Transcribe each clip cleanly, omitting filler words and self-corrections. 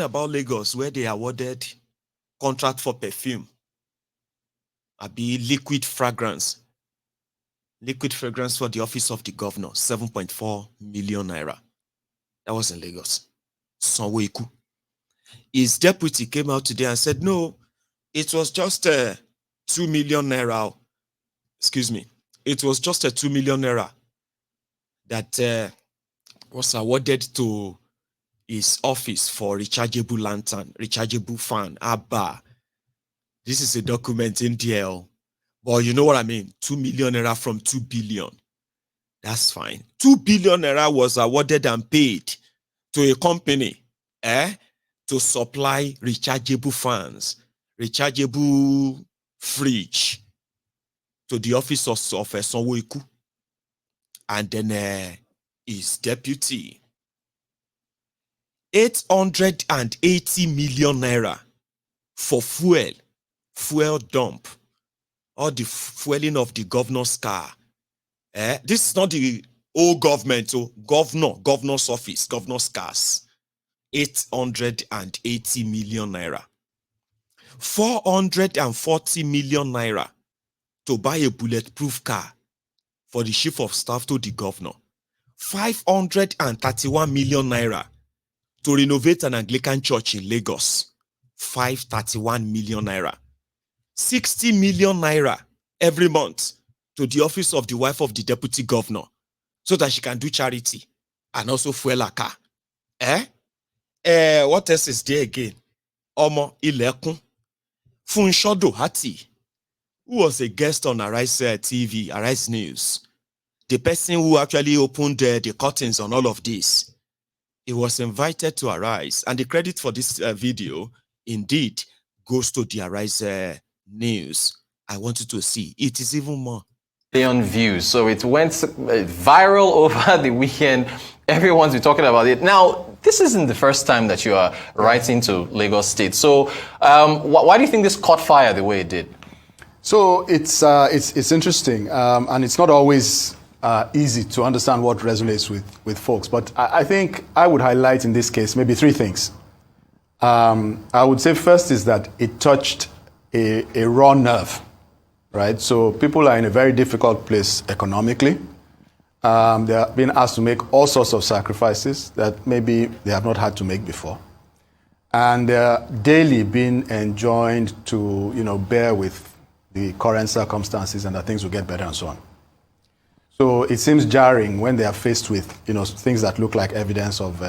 about Lagos, where they awarded contract for perfume, liquid fragrance for the office of the governor, 7.4 million naira. That was in Lagos. Sanwo-Iku. His deputy came out today and said, no, it was just 2 million naira. Excuse me. It was just a 2 million naira that was awarded to his office for rechargeable lantern, rechargeable fan, Abba. This is a document in DL. But you know what I mean? 2 million naira from 2 billion. That's fine. 2 billion naira was awarded and paid to a company to supply rechargeable fans, rechargeable fridge to the office of Sanwo-Iku. And then his deputy, 880 million naira for fuel dump, or the fueling of the governor's car. This is not the old government, governor's office, governor's cars. 880 million naira. 440 million naira to buy a bulletproof car for the chief of staff to the governor. 531 million naira to renovate an Anglican church in Lagos. 531 million naira. 60 million naira every month to the office of the wife of the deputy governor so that she can do charity and also fuel her car. What else is there again? Omo Ilekun. Funshodo Hati, who was a guest on Arise TV, Arise News, the person who actually opened the curtains on all of this, he was invited to Arise, and the credit for this video indeed goes to the Arise News. I wanted to see. It is even more. On views, so it went viral over the weekend. Everyone's been talking about it. Now, this isn't the first time that you are writing to Lagos State. So, why do you think this caught fire the way it did? So it's interesting, and it's not always easy to understand what resonates with folks. But I think I would highlight in this case maybe three things. I would say first is that it touched a raw nerve, right? So people are in a very difficult place economically. They are being asked to make all sorts of sacrifices that maybe they have not had to make before. And they're daily being enjoined to, bear with the current circumstances and that things will get better and so on. So it seems jarring when they are faced with, things that look like evidence of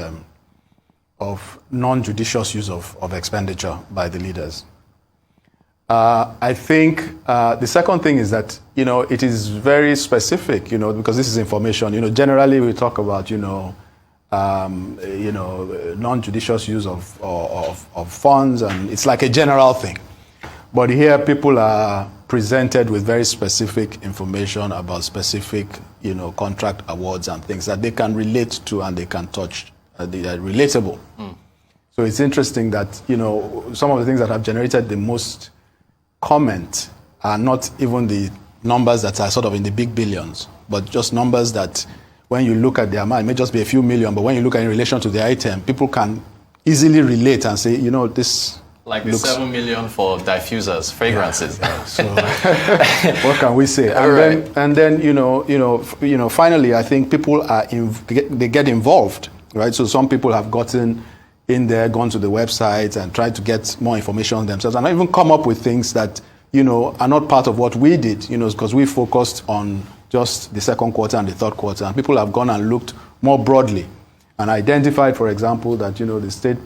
non-judicious use of expenditure by the leaders. I think the second thing is that, it is very specific, because this is information. Generally we talk about, non-judicious use of funds, and it's like a general thing. But here people are presented with very specific information about specific, contract awards and things that they can relate to and they can touch. They are relatable. So it's interesting that, some of the things that have generated the most comment are not even the numbers that are sort of in the big billions, but just numbers that when you look at the amount, it may just be a few million, but when you look at it in relation to the item, people can easily relate and say, this like the 7 million for diffusers, fragrances. Yeah. So what can we say? And then finally, I think people they get involved, right? So some people have gotten in there, gone to the website and tried to get more information themselves, and even come up with things that, are not part of what we did, because we focused on just the second quarter and the third quarter, and people have gone and looked more broadly and identified, for example, that, the state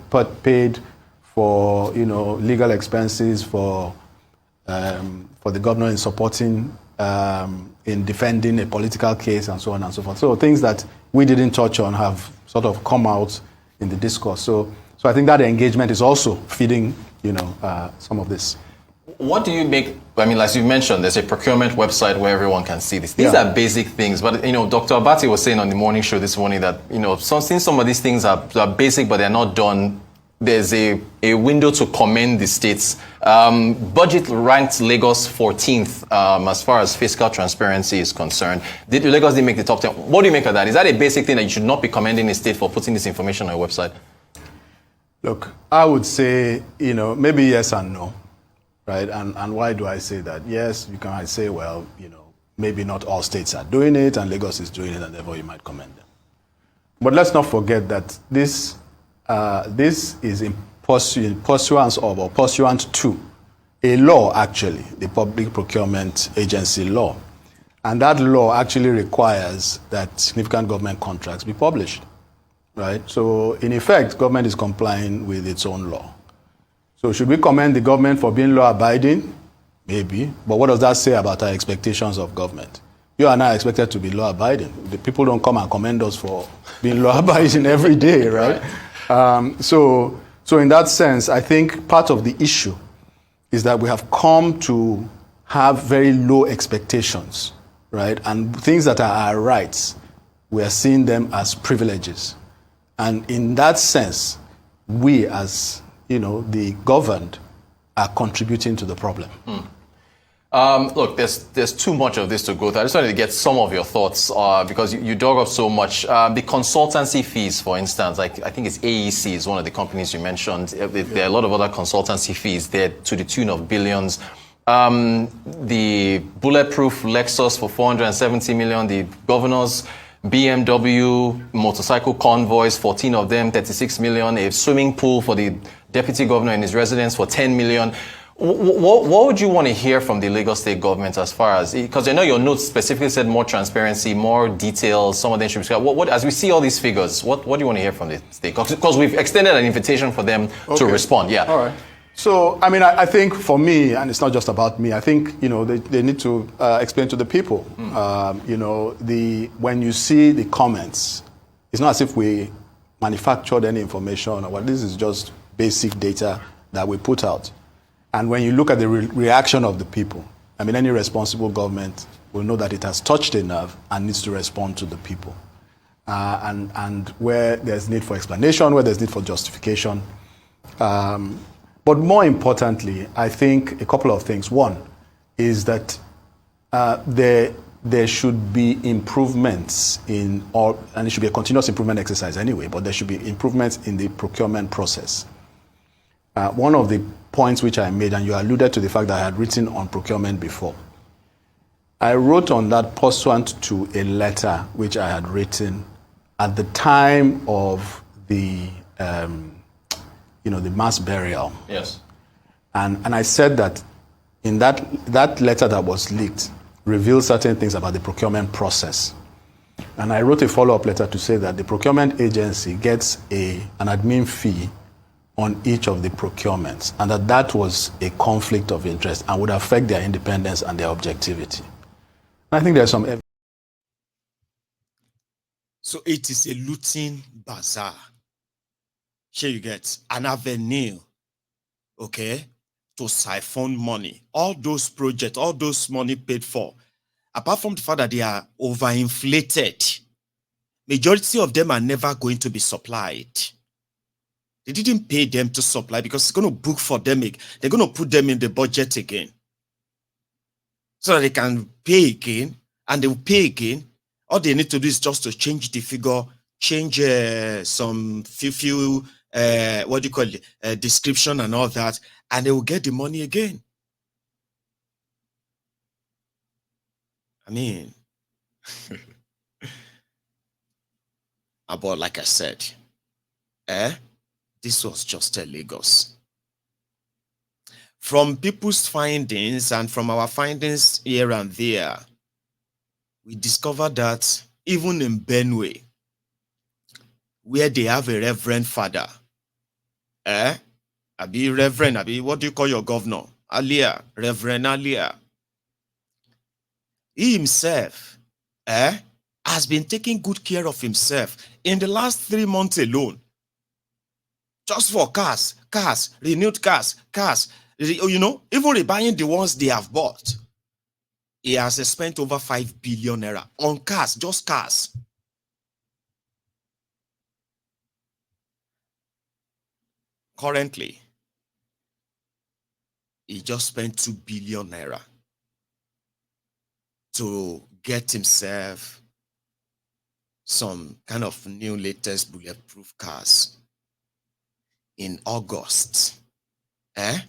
paid for, legal expenses for the governor in supporting, in defending a political case and so on and so forth. So things that we didn't touch on have sort of come out in the discourse. So I think that engagement is also feeding, some of this. What do you make? I mean, as you mentioned, there's a procurement website where everyone can see this. These are basic things, but Dr. Abati was saying on the morning show this morning that since some of these things are basic, but they're not done, there's a window to commend the states. Budget ranked Lagos 14th as far as fiscal transparency is concerned. Lagos didn't make the top 10. What do you make of that? Is that a basic thing that you should not be commending a state for putting this information on your website? Look, I would say, maybe yes and no, right? And why do I say that? Yes, you can say, well, maybe not all states are doing it, and Lagos is doing it, and therefore you might commend them. But let's not forget that this is in pursuance of or pursuant to a law, actually, the Public Procurement Agency law. And that law actually requires that significant government contracts be published, right? So in effect, government is complying with its own law. So should we commend the government for being law-abiding? Maybe. But what does that say about our expectations of government? You and I are expected to be law-abiding. The people don't come and commend us for being law-abiding every day, right? So in that sense, I think part of the issue is that we have come to have very low expectations, right? And things that are our rights, we are seeing them as privileges. And in that sense, we as, the governed are contributing to the problem. Look, there's too much of this to go through. I just wanted to get some of your thoughts because you dug up so much. The consultancy fees, for instance, I think it's AEC is one of the companies you mentioned. There are a lot of other consultancy fees there to the tune of billions. The bulletproof Lexus for 470 million, the governor's BMW motorcycle convoys, 14 of them, 36 million, a swimming pool for the deputy governor in his residence for 10 million. What would you want to hear from the Lagos state government as far as, because I know your notes specifically said more transparency, more details, some of them should be, as we see all these figures, what do you want to hear from the state? Because we've extended an invitation for them to respond. Yeah. All right. So, I think for me, and it's not just about me, I think, they need to explain to the people. When you see the comments, it's not as if we manufactured any information or what. This is just basic data that we put out. And when you look at the reaction of the people, any responsible government will know that it has touched a nerve and needs to respond to the people. And where there's need for explanation, where there's need for justification. But more importantly, I think a couple of things. One is that there should be improvements and it should be a continuous improvement exercise anyway, but there should be improvements in the procurement process. One of the points which I made, and you alluded to the fact that I had written on procurement before, I wrote on that pursuant to a letter which I had written at the time of the mass burial. Yes. And I said that in that letter that was leaked revealed certain things about the procurement process. And I wrote a follow-up letter to say that the procurement agency gets an admin fee on each of the procurements, and that was a conflict of interest and would affect their independence and their objectivity. And I think there's some evidence. So it is a looting bazaar. Here you get an avenue, okay, to siphon money. All those projects, all those money paid for, apart from the fact that they are overinflated, majority of them are never going to be supplied. They didn't pay them to supply because it's going to book for them. They're going to put them in the budget again so that they can pay again, and they will pay again. All they need to do is just to change the figure, change some few description and all that, and they will get the money again. But like I said, this was just a Lagos. From people's findings and from our findings here and there, we discovered that even in Benue, where they have a reverend father, what do you call your governor? Alia, Reverend Alia. He himself, has been taking good care of himself in the last 3 months alone. Just for cars, renewed cars, even rebuying the ones they have bought. He has spent over 5 billion naira on cars, just cars. Currently, he just spent 2 billion naira to get himself some kind of new latest bulletproof cars. in August, the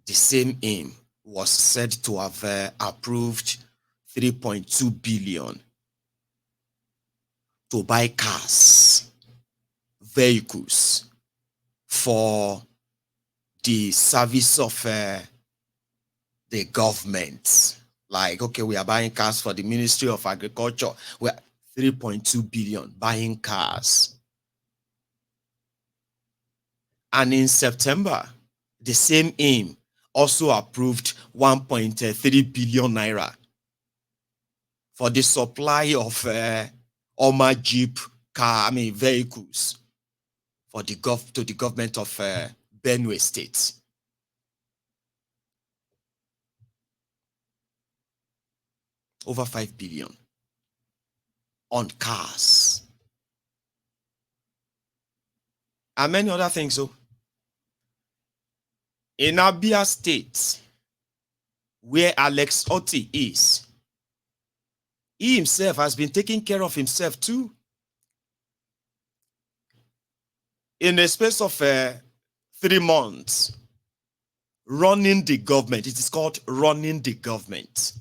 same aim was said to have approved 3.2 billion to buy cars, vehicles for the service of the government. Like, okay, we are buying cars for the Ministry of Agriculture. We're 3.2 billion buying cars. And in September, the same aim also approved 1.3 billion naira for the supply of Oma Jeep vehicles for the to the government of Benue State. Over 5 billion on cars. And many other things. So, in Abia State, where Alex Otti is, he himself has been taking care of himself too. In a space of 3 months, running the government. It is called running the government.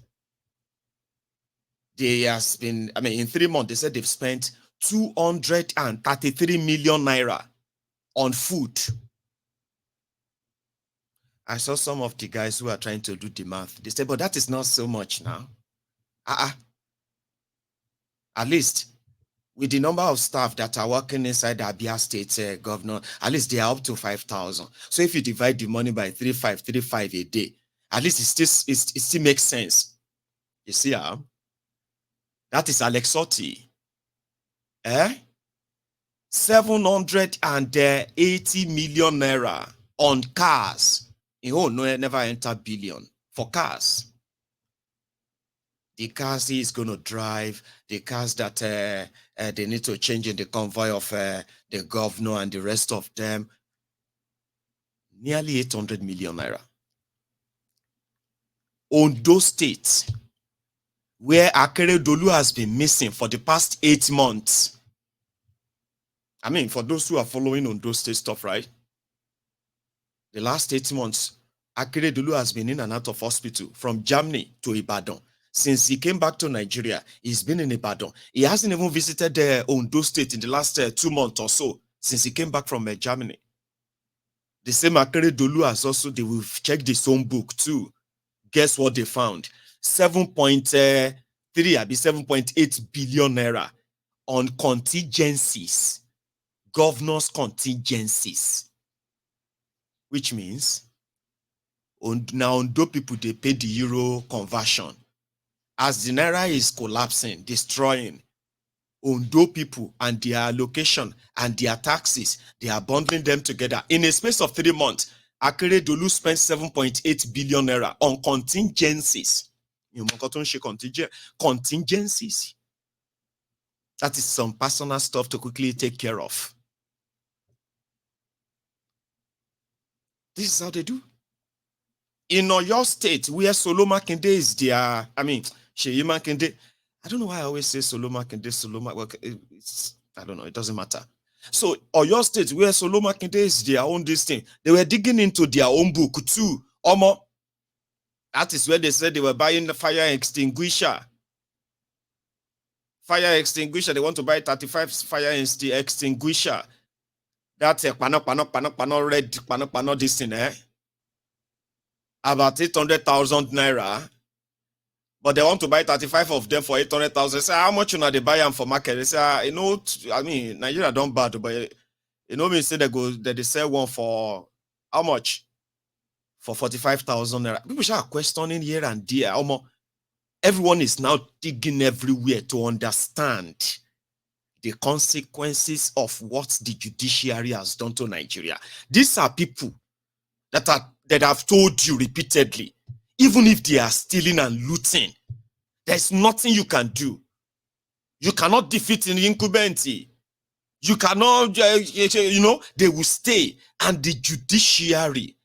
They has been, in 3 months, they said they've spent 233 million naira on food. I saw some of the guys who are trying to do the math. They said, but that is not so much now. At least with the number of staff that are working inside the Abia State governor, at least they are up to 5,000. So if you divide the money by 3,535 a day, at least it still makes sense. You see how? That is Alex Otti. 780 million naira on cars. No, never enter billion for cars. The cars he is going to drive, the cars that they need to change in the convoy of the governor and the rest of them. Nearly 800 million naira. Ondo State, where Akeredolu has been missing for the past 8 months. For those who are following Ondo State stuff, right? The last 8 months, Akeredolu has been in and out of hospital from Germany to Ibadan. Since he came back to Nigeria, he's been in Ibadan. He hasn't even visited Ondo State in the last 2 months or so, since he came back from Germany. The same Akeredolu has also, they will check his own book too. Guess what they found? 7.3, 7.8 billion naira on contingencies. Governor's contingencies. Which means, now Ondo people, they pay the euro conversion. As the naira is collapsing, destroying, Ondo people and their allocation and their taxes, they are bundling them together. In a space of 3 months, Akeredolu spent 7.8 billion naira on contingencies. Contingencies. That is some personal stuff to quickly take care of. This is how they do. In Oyo State, where Solo Makinde is their, Sheyi Makinde. I don't know why I always say Solo Makinde, I don't know, it doesn't matter. So Oyo State, where Solo Makinde is their own this thing, they were digging into their own book too. That is where they said they were buying the fire extinguisher. Fire extinguisher, they want to buy 35 fire extinguisher. That's a pano red pano this thing, about 800,000 naira. But they want to buy 35 of them for 800,000. They say, how much they buy them for market? They say, Nigeria don't bad, but me say they sell one for how much? For 45,000 naira. People are questioning here and there. Everyone is now digging everywhere to understand the consequences of what the judiciary has done to Nigeria. These are people that have told you repeatedly, even if they are stealing and looting, there's nothing you can do. You cannot defeat an incumbent. You cannot, they will stay, and the judiciary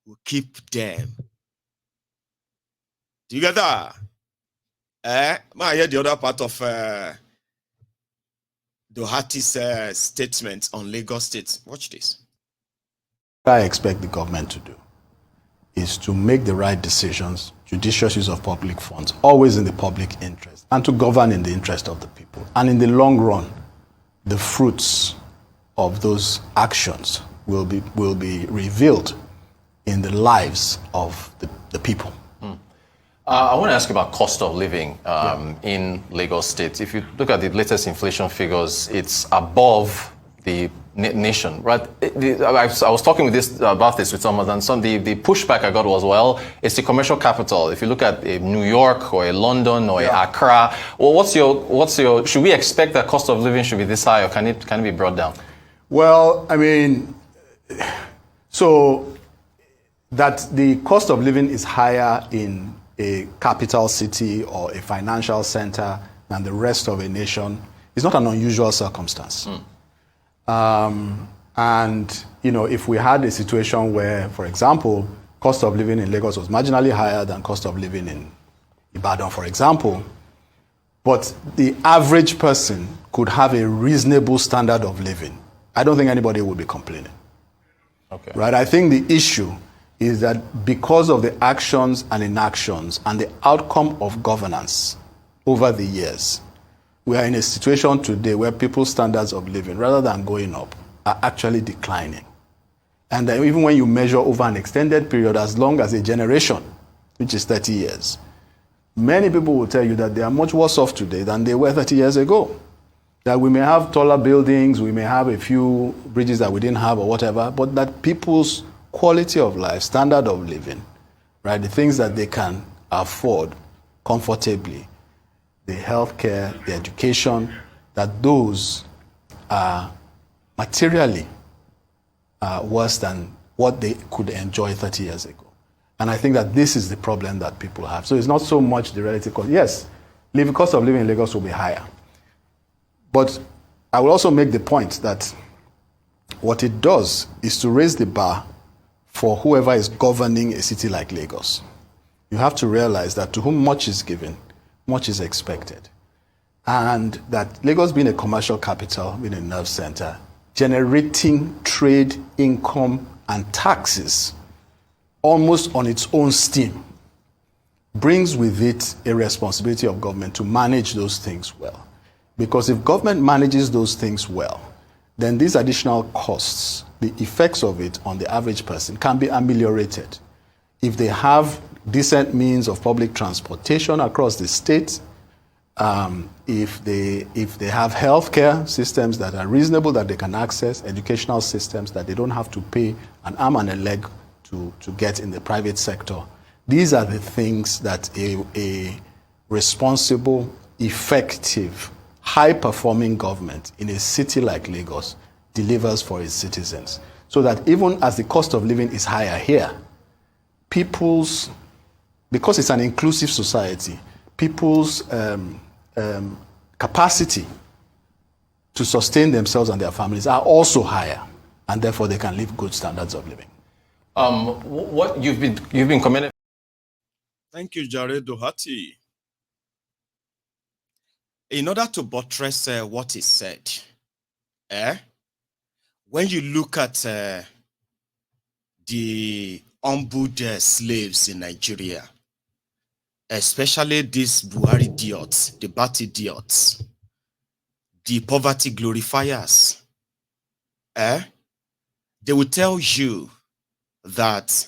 will keep them. Do you get that? I hear the other part of Dohati's statement on Lagos State. Watch this. I expect the government to do is to make the right decisions, judicious use of public funds, always in the public interest, and to govern in the interest of the people. And in the long run, the fruits of those actions will be revealed in the lives of the people. I want to ask you about cost of living in Lagos State. If you look at the latest inflation figures, it's above the nation, right? I was talking about this with someone, and the pushback I got was, well, it's the commercial capital. If you look at a New York or a London or a Accra, well, what's your? Should we expect that cost of living should be this high, or can it be brought down? Well, I mean, so that the cost of living is higher in a capital city or a financial center than the rest of a nation is not an unusual circumstance. And, if we had a situation where, for example, cost of living in Lagos was marginally higher than cost of living in Ibadan, for example, but the average person could have a reasonable standard of living, I don't think anybody would be complaining. Okay. Right? I think the issue is that because of the actions and inactions and the outcome of governance over the years, we are in a situation today where people's standards of living, rather than going up, are actually declining. And even when you measure over an extended period, as long as a generation, which is 30 years, many people will tell you that they are much worse off today than they were 30 years ago. That we may have taller buildings, we may have a few bridges that we didn't have or whatever, but that people's quality of life, standard of living, right, the things that they can afford comfortably, the healthcare, the education, that those are materially worse than what they could enjoy 30 years ago. And I think that this is the problem that people have. So it's not so much the relative cost. Yes, the cost of living in Lagos will be higher. But I will also make the point that what it does is to raise the bar for whoever is governing a city like Lagos. You have to realize that to whom much is given, much is expected. And that Lagos being a commercial capital, being a nerve center, generating trade, income, and taxes almost on its own steam, brings with it a responsibility of government to manage those things well. Because if government manages those things well, then these additional costs, the effects of it on the average person can be ameliorated. If they have decent means of public transportation across the state, if they have healthcare systems that are reasonable, that they can access, educational systems that they don't have to pay an arm and a leg to get in the private sector, these are the things that a responsible, effective, high-performing government in a city like Lagos delivers for its citizens. So that even as the cost of living is higher here, because it's an inclusive society, people's capacity to sustain themselves and their families are also higher, and therefore they can live good standards of living. What you've been commenting. Thank you, Jared Doherty. In order to buttress what is said, when you look at the humbled slaves in Nigeria, especially these Buhari idiots, the Bat idiots, the poverty glorifiers, they will tell you that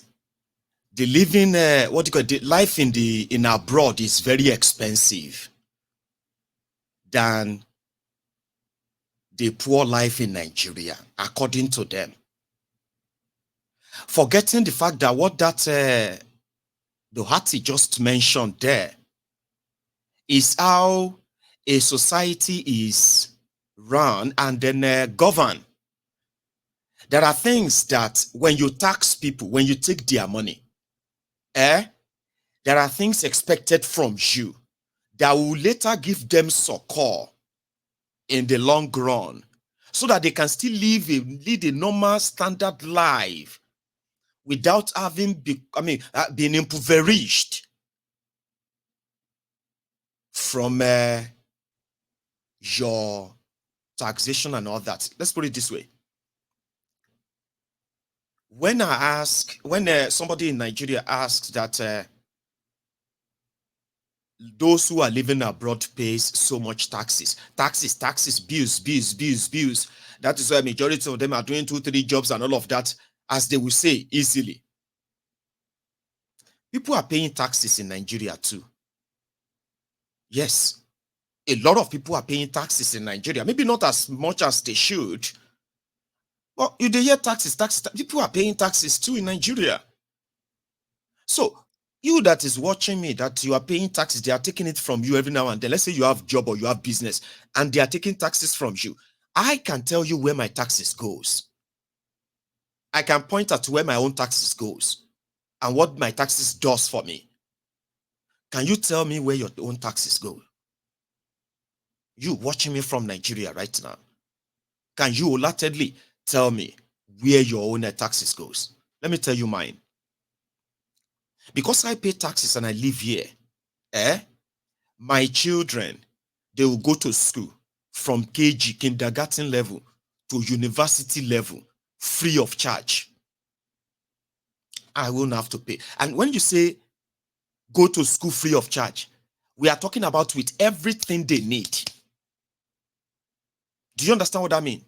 the living, the life in abroad is very expensive than the poor life in Nigeria, according to them. Forgetting the fact that what that Doherty just mentioned there is how a society is run and then governed. There are things that when you tax people, when you take their money, there are things expected from you that will later give them succor in the long run so that they can still lead a normal standard life without having being impoverished from your taxation and all that. Let's put it this way. When somebody in Nigeria asks that those who are living abroad pays so much taxes, bills. That is why majority of them are doing 2-3 jobs and all of that, as they will say easily. People are paying taxes in Nigeria too. Yes, a lot of people are paying taxes in Nigeria. Maybe not as much as they should. But you hear taxes. People are paying taxes too in Nigeria. So you that is watching me, that you are paying taxes, they are taking it from you every now and then. Let's say you have job or you have business and they are taking taxes from you. I can tell you where my taxes goes. I can point at where my own taxes goes and what my taxes does for me. Can you tell me where your own taxes go? You watching me from Nigeria right now, can you wholeheartedly tell me where your own taxes goes? Let me tell you mine. Because I pay taxes and I live here, my children, they will go to school from KG, kindergarten level, to university level, free of charge. I won't have to pay. And when you say go to school free of charge, we are talking about with everything they need. Do you understand what I mean?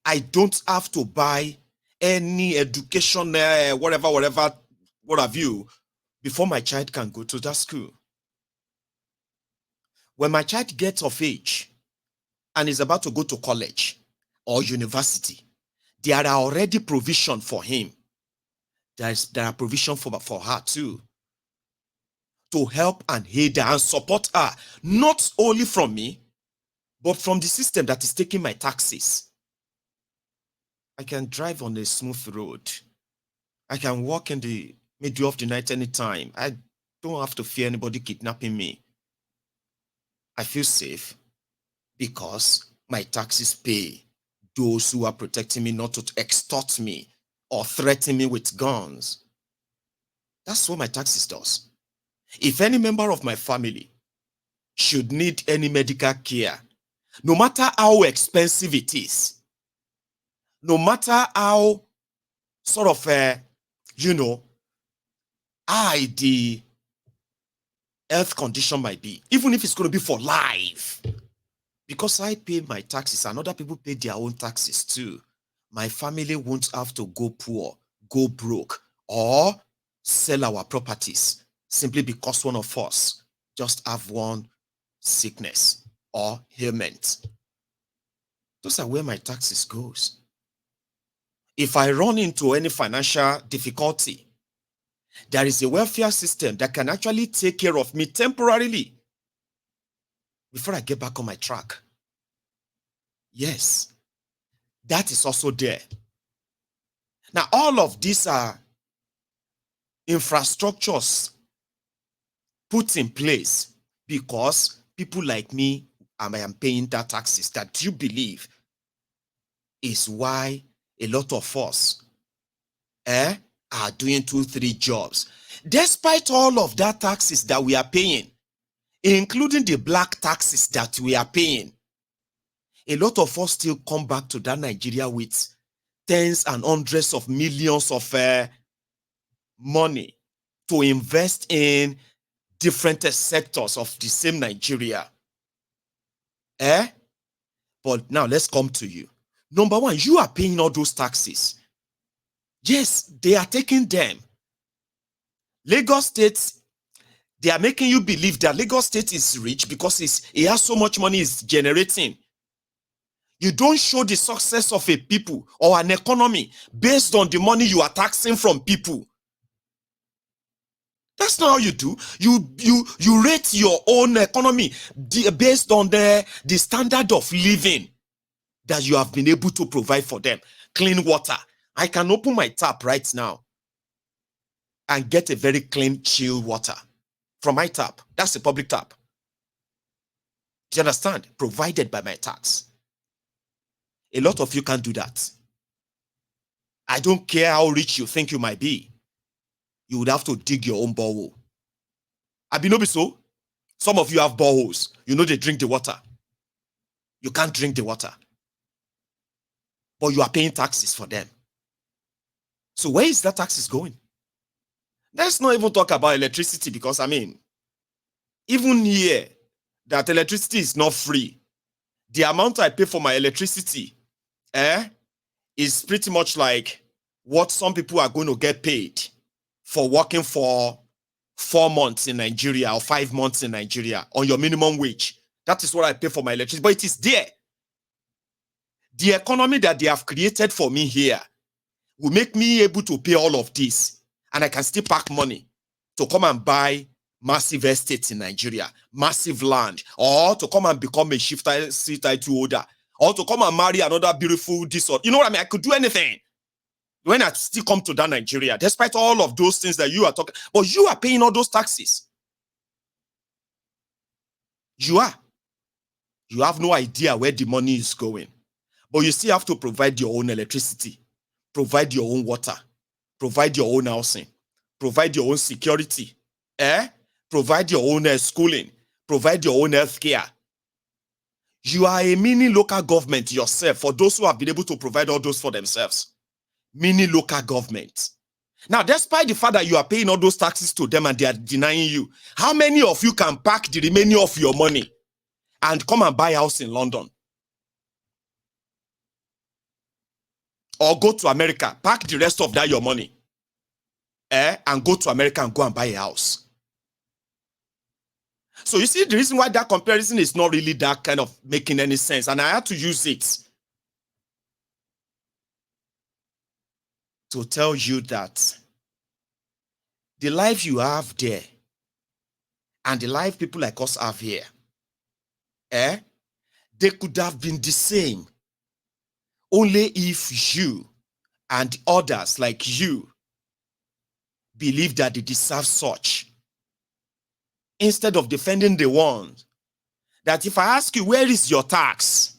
I don't have to buy any education, whatever, what have you, before my child can go to that school. When my child gets of age and is about to go to college or university, there are already provision for him. There are provision for her too, to help and aid her and support her, not only from me, but from the system that is taking my taxes. I can drive on a smooth road. I can walk in the middle of the night anytime. I don't have to fear anybody kidnapping me. I feel safe because my taxes pay those who are protecting me not to extort me or threaten me with guns. That's what my taxes does. If any member of my family should need any medical care, no matter how expensive it is, no matter how sort of, the health condition might be, even if it's going to be for life, because I pay my taxes and other people pay their own taxes too, my family won't have to go poor, go broke, or sell our properties simply because one of us just have one sickness or ailment. Those are where my taxes goes. If I run into any financial difficulty, there is a welfare system that can actually take care of me temporarily before I get back on my track. Yes, that is also there. Now, all of these are infrastructures put in place because people like me, I am paying that taxes that you believe is why a lot of us are doing 2-3 jobs. Despite all of that taxes that we are paying, including the black taxes that we are paying, a lot of us still come back to that Nigeria with tens and hundreds of millions of money to invest in different sectors of the same Nigeria. But now let's come to you. Number one, you are paying all those taxes. Yes, they are taking them. Lagos State, they are making you believe that Lagos State is rich because it has so much money it's generating. You don't show the success of a people or an economy based on the money you are taxing from people. That's not how you do. You rate your own economy based on the standard of living that you have been able to provide for them. Clean water. I can open my tap right now and get a very clean, chill water from my tap. That's a public tap. Do you understand? Provided by my tax. A lot of you can't do that. I don't care how rich you think you might be. You would have to dig your own borehole. Abinobi, so some of you have boreholes. You know they drink the water. You can't drink the water. But you are paying taxes for them. So where is that taxes going? Let's not even talk about electricity, because I mean, even here, that electricity is not free. The amount I pay for my electricity is pretty much like what some people are going to get paid for working for 4 months in Nigeria or 5 months in Nigeria on your minimum wage. That is what I pay for my electricity, but it is there. The economy that they have created for me here will make me able to pay all of this, and I can still pack money to come and buy massive estates in Nigeria, massive land, or to come and become a chief title holder, or to come and marry another beautiful this or, you know what I mean? I could do anything when I still come to that Nigeria, despite all of those things that you are talking, but you are paying all those taxes. You are. You have no idea where the money is going, but you still have to provide your own electricity, provide your own water, provide your own housing, provide your own security, provide your own schooling, provide your own health care. You are a mini local government yourself, for those who have been able to provide all those for themselves. Mini local government. Now, despite the fact that you are paying all those taxes to them and they are denying you, how many of you can pack the remaining of your money and come and buy a house in London? Or go to America, pack the rest of that your money, and go to America and go and buy a house. So you see the reason why that comparison is not really that kind of making any sense, and I had to use it to tell you that the life you have there and the life people like us have here, they could have been the same only if you and others like you believe that they deserve such, instead of defending the ones that if I ask you, where is your tax?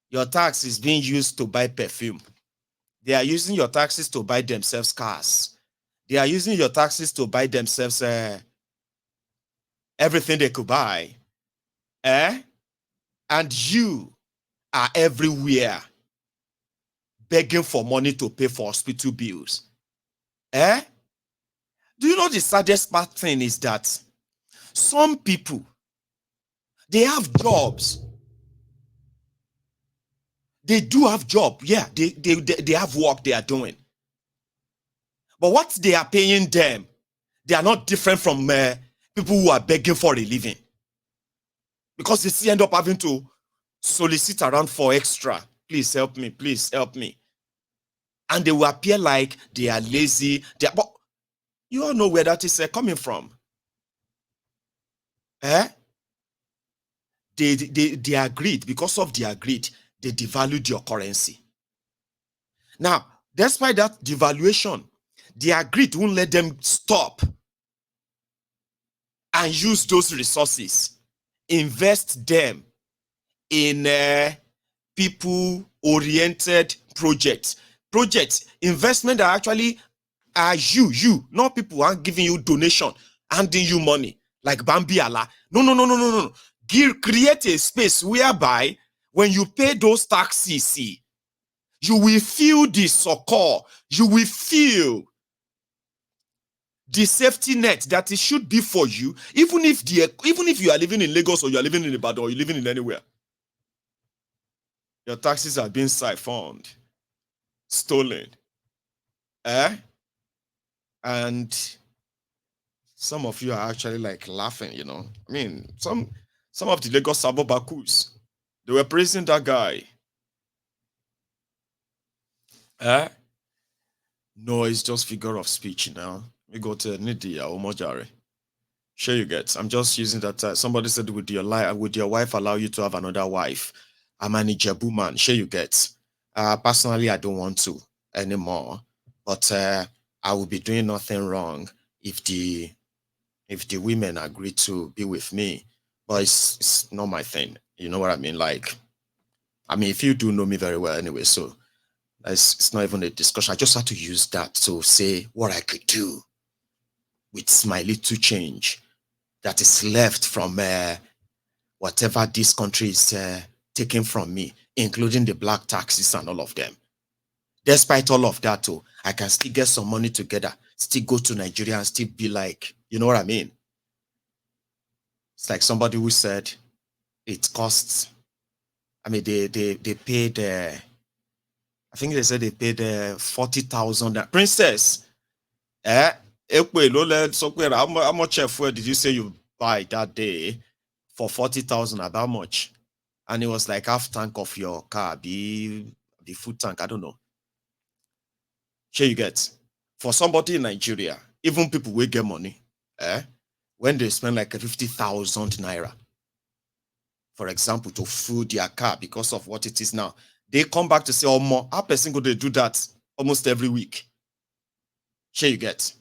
Your tax is being used to buy perfume. They are using your taxes to buy themselves cars. They are using your taxes to buy themselves everything they could buy. And you are everywhere begging for money to pay for hospital bills. Do you know the saddest part thing is that some people, they have jobs. They do have job. Yeah, they have work they are doing. But what they are paying them, they are not different from people who are begging for a living. Because they still end up having to solicit around for extra. Please help me, please help me. And they will appear like they are lazy. But you all know where that is coming from. They are greed. Because of their greed, they devalued your currency. Now, despite that devaluation, their greed won't let them stop and use those resources, invest them in people-oriented projects. Investment that actually are you, not people are giving you donation, handing you money, like Bambi Allah. No. Create a space whereby when you pay those taxes, you will feel the succor, you will feel the safety net that it should be for you, even if you are living in Lagos or you are living in Ibadan or you're living in anywhere. Your taxes are being siphoned, stolen. And some of you are actually like laughing, you know. I mean, some of the Lagos Sabobakus, they were praising that guy. No, it's just figure of speech now. We go to Nidia or Mojare. Sure you get. I'm just using that. Somebody said, would your wife allow you to have another wife? I'm an Ijebu man. Sure you get. Personally, I don't want to anymore. But I will be doing nothing wrong if the women agree to be with me. But it's not my thing. You know what I mean? Like, I mean, if you do know me very well anyway, so it's not even a discussion. I just had to use that to say what I could do with my little change that is left from whatever this country is taking from me, including the black taxes and all of them. Despite all of that, oh, I can still get some money together, still go to Nigeria and still be like, you know what I mean? It's like somebody who said it costs, I mean, they paid, I think they said they paid 40,000. Princess, how much fuel did you say you buy that day for 40,000? About how much? And it was like half tank of your car, the full tank, I don't know. Here you get. For somebody in Nigeria, even people will get money, when they spend like 50,000 naira, for example, to fuel their car because of what it is now, they come back to say, oh, more, how person go to do that almost every week? Here you get.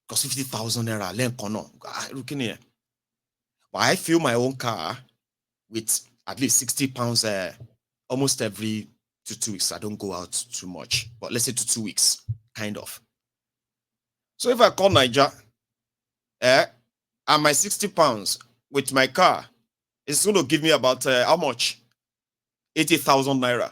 Because 50,000 naira, looking here. But I fuel my own car with at least 60 pounds almost every 2 weeks. I don't go out too much, but let's say 2 weeks, kind of. So if I call Niger, and my 60 pounds with my car, it's going to give me about how much? 80,000 naira.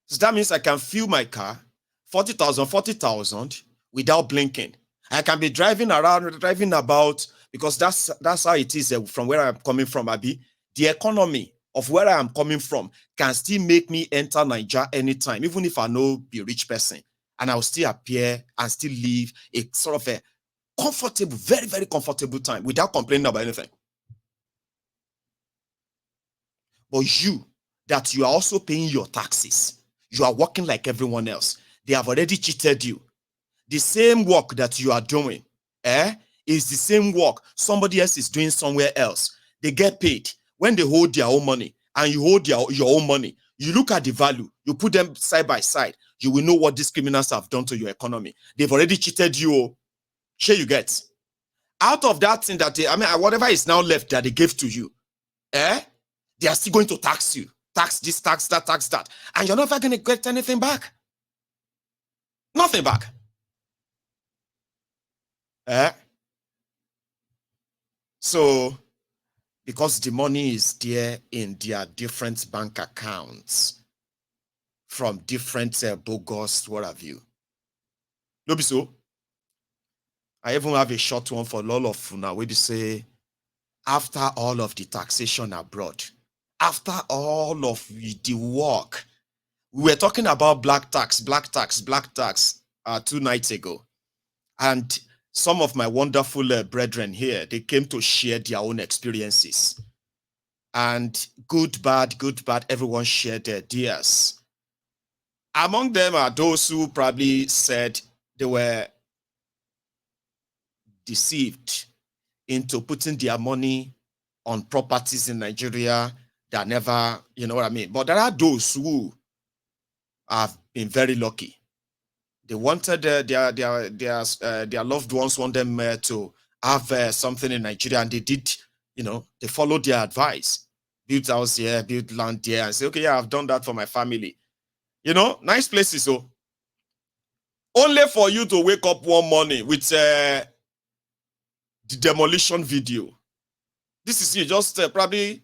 So that means I can fuel my car 40,000 without blinking. I can be driving around, driving about, because that's how it is from where I'm coming from, Abi. The economy of where I am coming from can still make me enter Nigeria anytime, even if I know be a rich person, and I'll still appear and still live a sort of a comfortable, very, very comfortable time without complaining about anything. But you, that you are also paying your taxes, you are working like everyone else. They have already cheated you. The same work that you are doing, is the same work somebody else is doing somewhere else. They get paid. When they hold their own money and you hold your own money, you look at the value, you put them side by side, you will know what these criminals have done to your economy. They've already cheated you. Here you get. Out of that thing that whatever is now left that they gave to you, they are still going to tax you. Tax this, tax that, tax that. And you're never going to get anything back. Nothing back. So, because the money is there in their different bank accounts from different bogus, what have you. No be so. I even have a short one for all of you now where they say, after all of the taxation abroad, after all of the work, we were talking about black tax 2 nights ago. And some of my wonderful brethren here, they came to share their own experiences. And good, bad, everyone shared their ideas. Among them are those who probably said they were deceived into putting their money on properties in Nigeria that never, you know what I mean? But there are those who have been very lucky. They wanted their loved ones want them to have something in Nigeria, and they did, they followed their advice. Build house here, build land here, and say, okay, yeah, I've done that for my family. Nice places. So only for you to wake up one morning with the demolition video. This is you just probably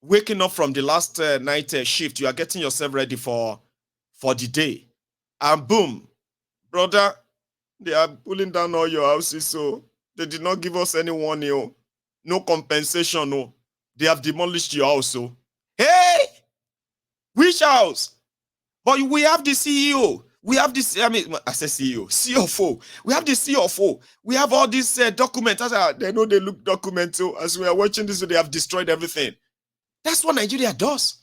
waking up from the last night shift. You are getting yourself ready for the day. And boom, brother, they are pulling down all your houses. So they did not give us any warning. No compensation. No. They have demolished your house. So, hey, which house? But we have the CEO. We have this, I said CEO, CFO. We have the CFO. We have all these documents. They know they look documents. So as we are watching this, they have destroyed everything. That's what Nigeria does.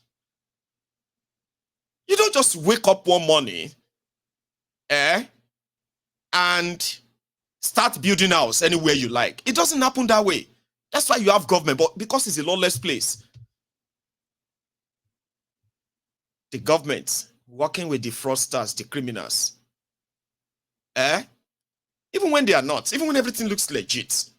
You don't just wake up one morning and start building house anywhere you like. It doesn't happen that way. That's why you have government, but because it's a lawless place. The government working with the fraudsters, the criminals. Even when they are not, even when everything looks legit,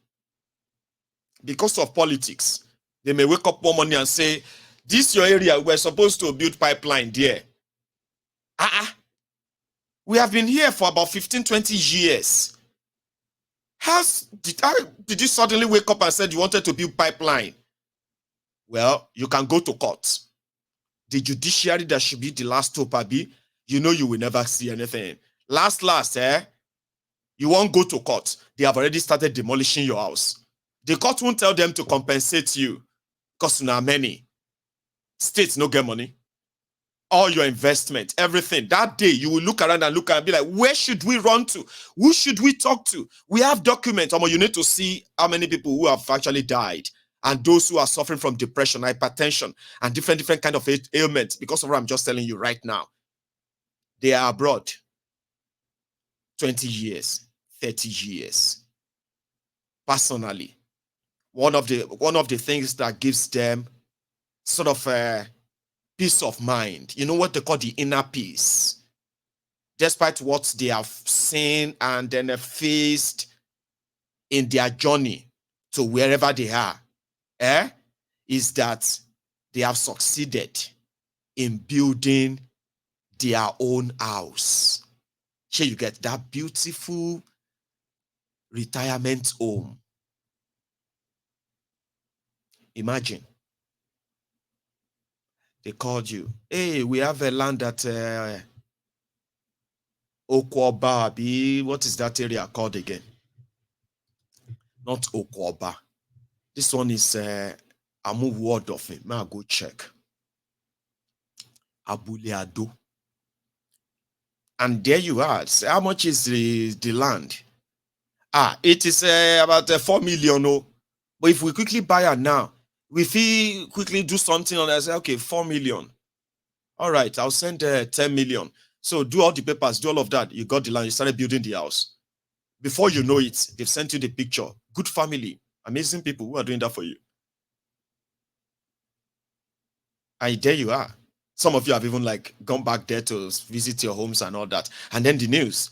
because of politics, they may wake up one morning and say, this your area, we're supposed to build pipeline there. We have been here for about 15, 20 years. How did you suddenly wake up and said you wanted to build pipeline? Well, you can go to court. The judiciary that should be the last hope, Abi, you know you will never see anything. Last, you won't go to court. They have already started demolishing your house. The court won't tell them to compensate you because now many states no get money. All your investment, everything. That day, you will look around and be like, where should we run to? Who should we talk to? We have documents. You need to see how many people who have actually died and those who are suffering from depression, hypertension, and different kind of ailments because of what I'm just telling you right now. They are abroad. 20 years, 30 years. Personally, one of the things that gives them sort of peace of mind, you know what they call the inner peace, despite what they have seen and then faced in their journey to wherever they are, is that they have succeeded in building their own house. Here you get that beautiful retirement home. Imagine. They called you. Hey, we have a land at Okwoba. What is that area called again? Not Okwoba. This one is I move word of it. May I go check? Abuleado. And there you are. So how much is the land? It is about 4 million. Oh. But if we quickly buy it now, if we quickly do something on it, I say, okay, 4 million. All right, I'll send 10 million. So do all the papers, do all of that. You got the land, you started building the house. Before you know it, they've sent you the picture. Good family, amazing people who are doing that for you. And there you are. Some of you have even gone back there to visit your homes and all that. And then the news,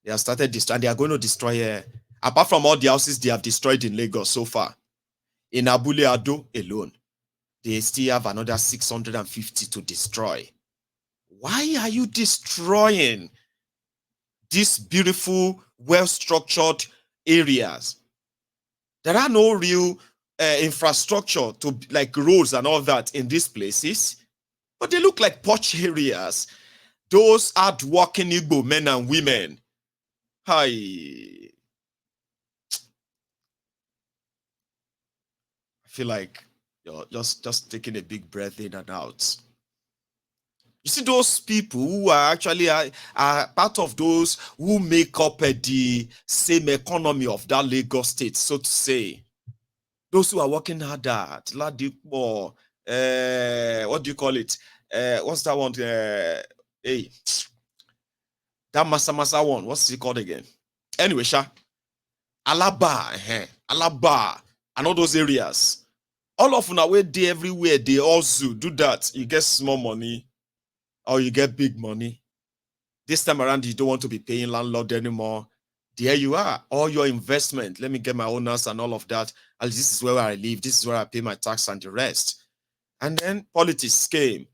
they have started destroying. They are going to destroy, apart from all the houses they have destroyed in Lagos so far, in Abule Ado alone, they still have another 650 to destroy. Why are you destroying these beautiful, well-structured areas? There are no real infrastructure to roads and all that in these places, but they look like posh areas. Those hard-working Igbo men and women. I feel like you're just taking a big breath in and out. You see, those people who are actually are part of those who make up the same economy of that Lagos state, so to say. Those who are working harder at Ladipo, what do you call it? What's that one? That Masa one. What's it called again? Anyway, Alaba, and all those areas. All of them are where they everywhere. They also do that. You get small money or you get big money. This time around, you don't want to be paying landlord anymore. There you are. All your investment. Let me get my own house and all of that. And this is where I live. This is where I pay my tax and the rest. And then politics came.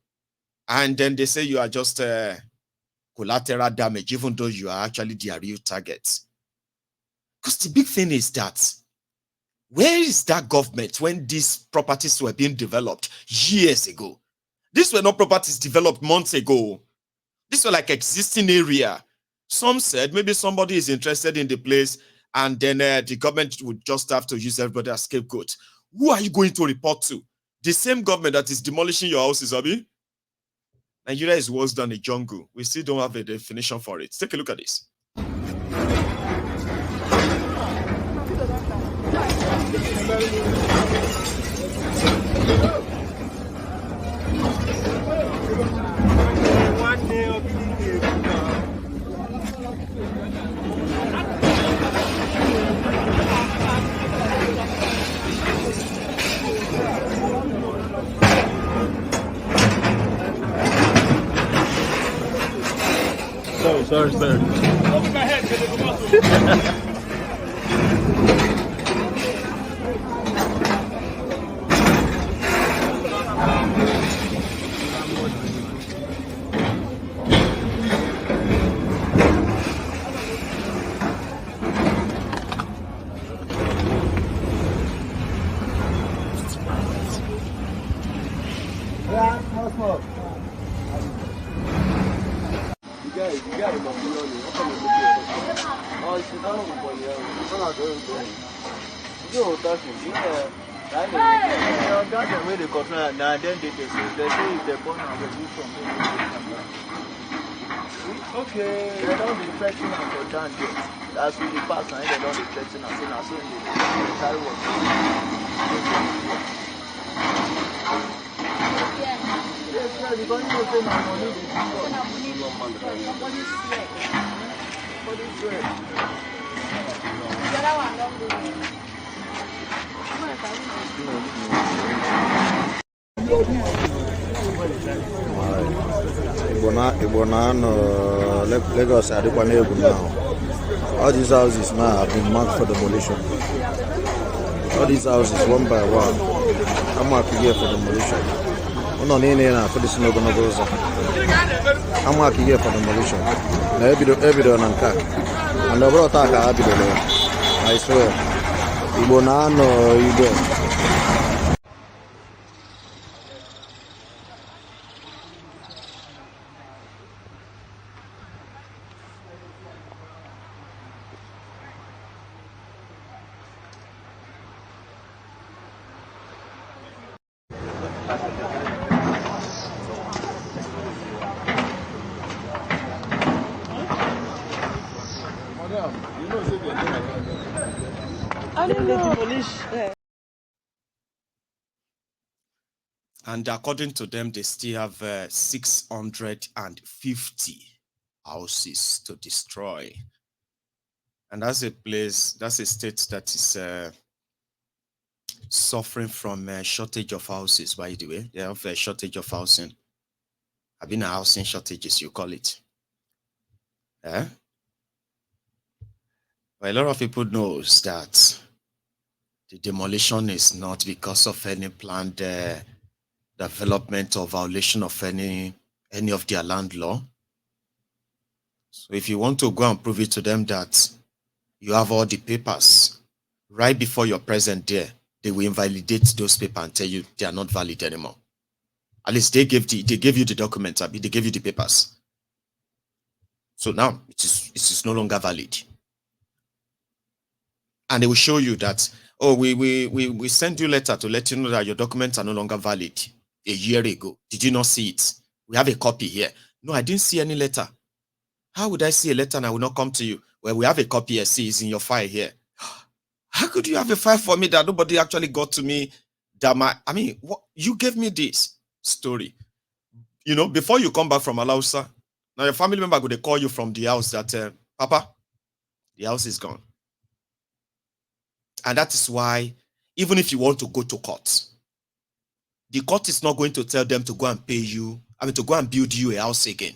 And then they say you are just collateral damage, even though you are actually their real target. Because the big thing is that, where is that government when these properties were being developed years ago? These were not properties developed months ago. These were existing area. Some said maybe somebody is interested in the place and then the government would just have to use everybody as scapegoat. Who are you going to report to? The same government that is demolishing your houses, Abi? Nigeria is worse than a jungle. We still don't have a definition for it. Take a look at this. Sorry, sir. Okay, they don't be threatening us for down there. As we pass and they don't be threatening us, and as soon as they carry what. Yes, sir, because you say my money is nobody's sweat. Nobody's sweat. The other one don't Lagos Adekwanegu now. All these houses now have been marked for demolition. All these houses one by one. I'm marked here for demolition. No, for this no gonna go. I'm marked here for demolition. Every on car. And the brought I swear. Ibonano, Ibo. I don't know. And according to them, they still have 650 houses to destroy. And that's a place, that's a state that is suffering from a shortage of houses, by the way. They have a shortage of housing. I've been a housing shortages, you call it. Eh? Well, a lot of people knows that the demolition is not because of any planned development or violation of any of their land law. So if you want to go and prove it to them that you have all the papers right before you're present there, they will invalidate those papers and tell you they are not valid anymore. At least they gave you the documents, they gave you the papers. So now it is no longer valid. And they will show you that, oh, we sent you a letter to let you know that your documents are no longer valid a year ago. Did you not see it? We have a copy here. No, I didn't see any letter. How would I see a letter and I will not come to you? Well, we have a copy here. See, it's in your file here. How could you have a file for me that nobody actually got to me? What you gave me this story. You know, before you come back from Alausa, now your family member would call you from the house that, Papa, the house is gone. And that is why, even if you want to go to court, the court is not going to tell them to go and pay you, to go and build you a house again.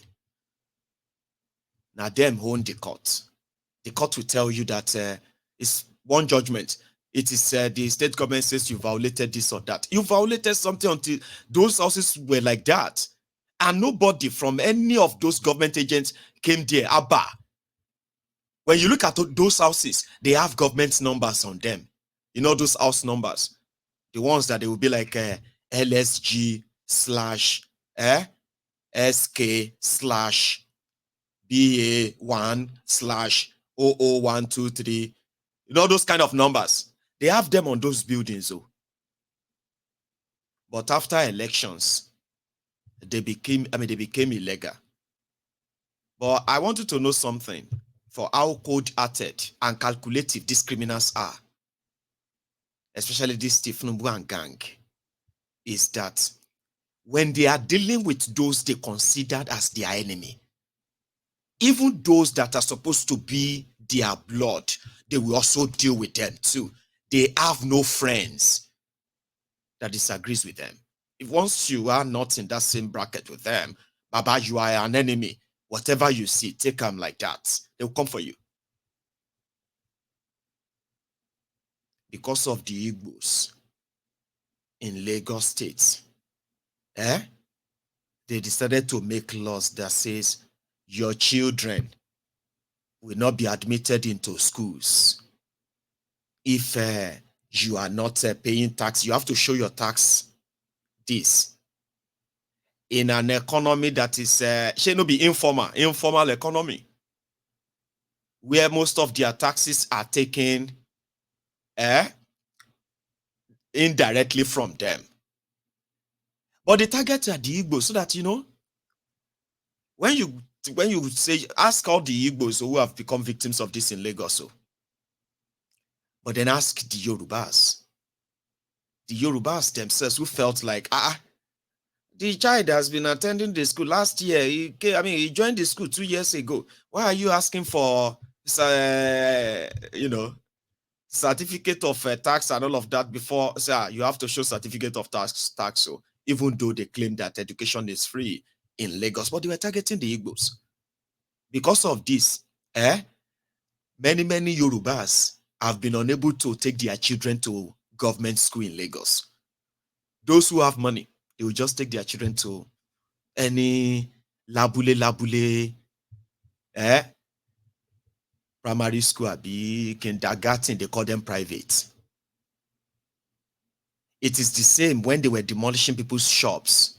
Now, them own the court. The court will tell you that it's one judgment. It is the state government says you violated this or that. You violated something until those houses were like that. And nobody from any of those government agents came there. Abba. When you look at those houses, they have government numbers on them. You know those house numbers? The ones that they will be like LSG / SK / BA1 / 00123. You know those kind of numbers. They have them on those buildings, though. But after elections, they became illegal. But I want you to know something for how cold-hearted and calculative these criminals are, especially this Tifnubu and gang, is that when they are dealing with those they considered as their enemy, even those that are supposed to be their blood, they will also deal with them too. They have no friends that disagrees with them. If once you are not in that same bracket with them, Baba, you are an enemy. Whatever you see, take them like that. They will come for you. Because of the Igbos in Lagos State, they decided to make laws that says your children will not be admitted into schools. If you are not paying tax, you have to show your tax this. In an economy that is, should not be informal economy, where most of their taxes are taken indirectly from them. But the target are the Igbos, so that, when you say, ask all the Igbos who have become victims of this in Lagos, but then ask the Yorubas. The Yorubas themselves who felt like, the child has been attending the school last year. He joined the school 2 years ago. Why are you asking for, certificate of tax and all of that before? You have to show certificate of tax. So even though they claim that education is free in Lagos, but they were targeting the Igbos. Because of this, many Yorubas have been unable to take their children to government school in Lagos. Those who have money, they will just take their children to any labule, primary school, abi kindergarten, they call them private. It is the same when they were demolishing people's shops.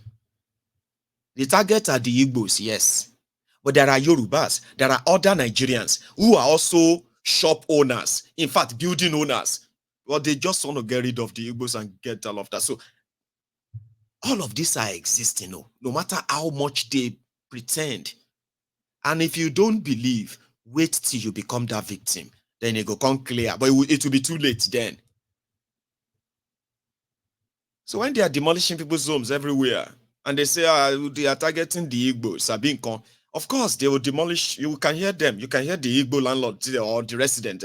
The target are the Igbos, yes. But there are Yorubas, there are other Nigerians who are also shop owners, in fact, building owners. Well, they just want to get rid of the Igbos and get all of that. So all of these are existing, no matter how much they pretend. And if you don't believe, wait till you become that victim. Then it will come clear. But it will be too late then. So when they are demolishing people's homes everywhere, and they say they are targeting the Igbos, of course, they will demolish. You can hear them. You can hear the Igbo landlord or the resident.